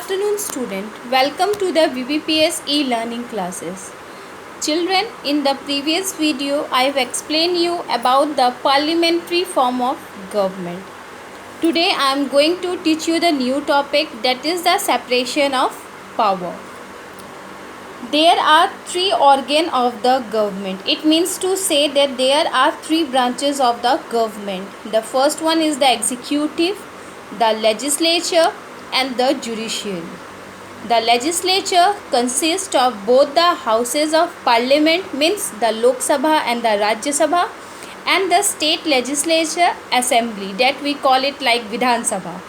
afternoon, student. Welcome to the VBPS e-learning classes. Children, in the previous video, I have explained you about the parliamentary form of government. Today, I am going to teach you the new topic, that is the separation of power. There are three organs of the government. It means to say that there are three branches of the government. The first one is the executive, the legislature, and the judiciary. The legislature consists of both the houses of parliament, means the Lok Sabha and the Rajya Sabha, and the state legislature assembly, that we call it like Vidhan Sabha,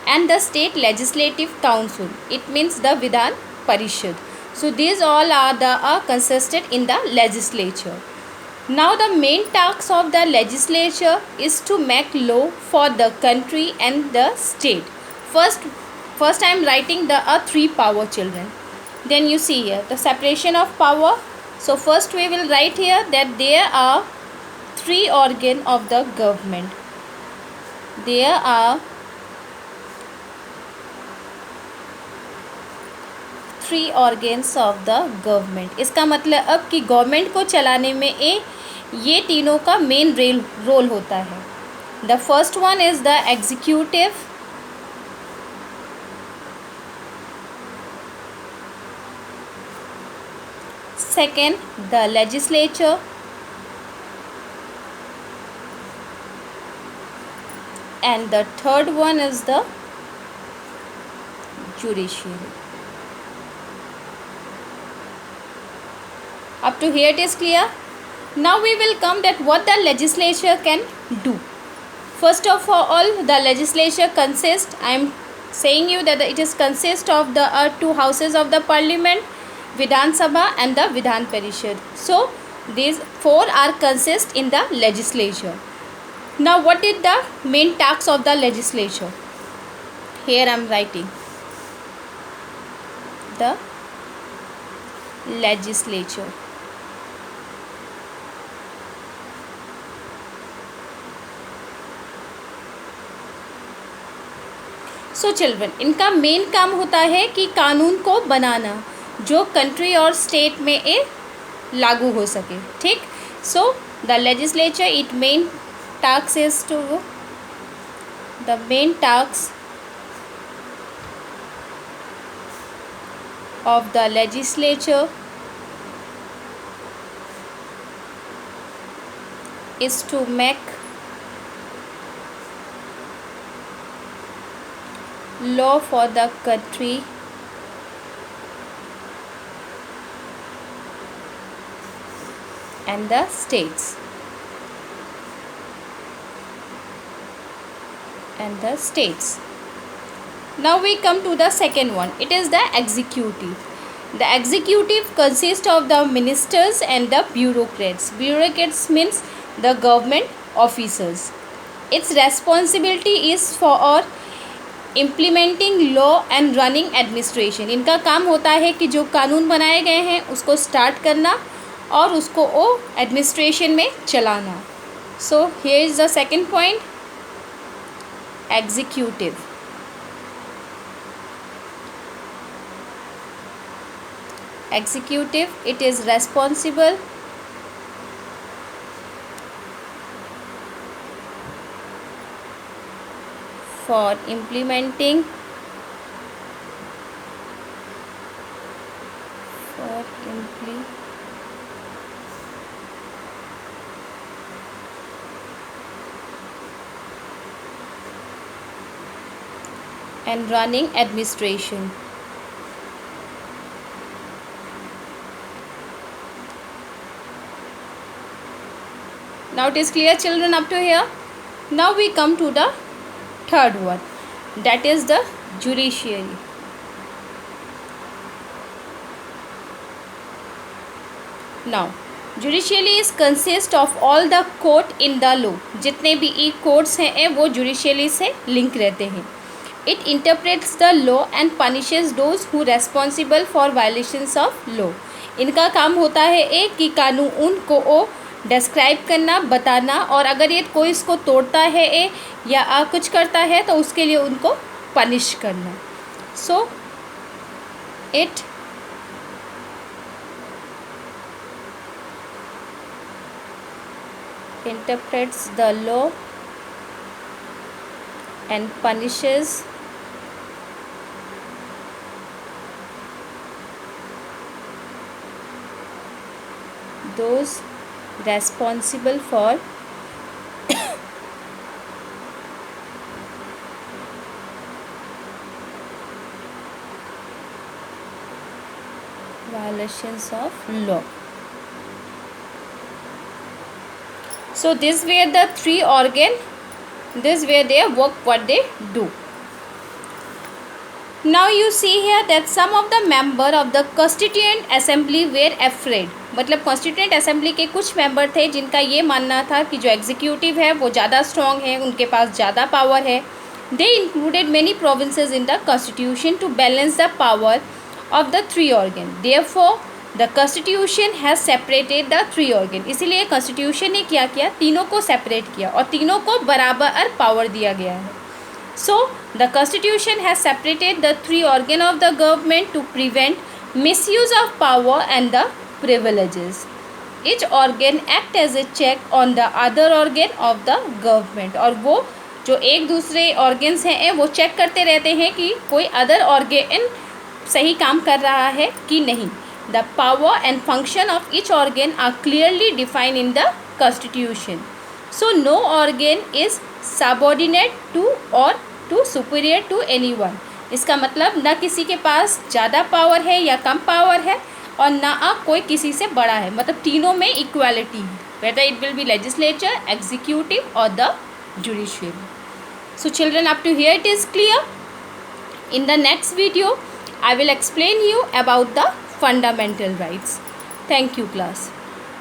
and the state legislative council, it means the Vidhan Parishad. So these all are consisted in the legislature. Now the main task of the legislature is to make law for the country and the state. First I am writing the three power, children. Then you see here the separation of power. So first we will write here that there are three organs of the government. There are three organs of the government. इसका मतलब अब कि government को चलाने में ये तीनों का मेन रोल होता है. The first one is the executive, second the legislature, and the third one is the judiciary. Up to here it is clear. Now we will come that what the legislature can do. First of all, the legislature consists, I am saying you that it is consist of the two houses of the parliament, Vidhan Sabha and the Vidhan Parishad. So these four are consist in the legislature. Now what is the main task of the legislature? Here I am writing the legislature. So children, इनका main काम होता है कि कानून को बनाना जो country और state में ये लागू हो सके. ठीक. So the legislature it main task is to the main task of the legislature is to make law for the country and the states. Now we come to the second one. It is the executive. The executive consists of the ministers and the bureaucrats. Bureaucrats means the government officers. Its responsibility is for implementing law and running administration. इनका काम होता है कि जो कानून बनाए गए हैं उसको स्टार्ट करना और उसको वो एडमिनिस्ट्रेशन में चलाना. So here is the second point, executive. Executive, it is responsible for implementing and running administration. Now it is clear, children, up to here. Now we come to the third one, that is the judiciary. Now judiciary is consist of all the court in the law. जितने भी ई courts हैं वो judicially से link रहते हैं. It interprets the law and punishes those who responsible for violations of law. इनका काम होता है कि कानून को डिस्क्राइब करना, बताना, और अगर ये कोई इसको तोड़ता है या कुछ करता है तो उसके लिए उनको पनिश करना. सो It interprets the law and punishes those responsible for violations of law. So these were the three organ. This were their work, what they do. Now you see here that some of the member of the Constituent Assembly were afraid. मतलब Constituent Assembly के कुछ member थे जिनका ये मानना था कि जो एग्जीक्यूटिव है वो ज़्यादा स्ट्रॉन्ग है, उनके पास ज़्यादा पावर है. They included many provinces in the constitution to balance the power of the three organ. Therefore, the constitution has separated the three organ. इसीलिए constitution ने क्या किया, तीनों को separate किया और तीनों को बराबर पावर दिया गया है. So, the constitution has separated the three organ of the government to prevent misuse of power and the privileges. Each organ act as a check on the other organ of the government. और वो जो एक दूसरे organs हैं वो check करते रहते हैं कि कोई other organ सही काम कर रहा है कि नहीं. The power and function of each organ are clearly defined in the constitution. So, no organ is subordinate to or to superior to anyone. इसका मतलब ना किसी के पास ज़्यादा पावर है या कम पावर है और ना कोई किसी से बड़ा है. मतलब तीनों में इक्वालिटी है, whether it will be legislature, executive or the judiciary. So children, up to here it is clear. In the next video I will explain you about the fundamental rights. Thank you class.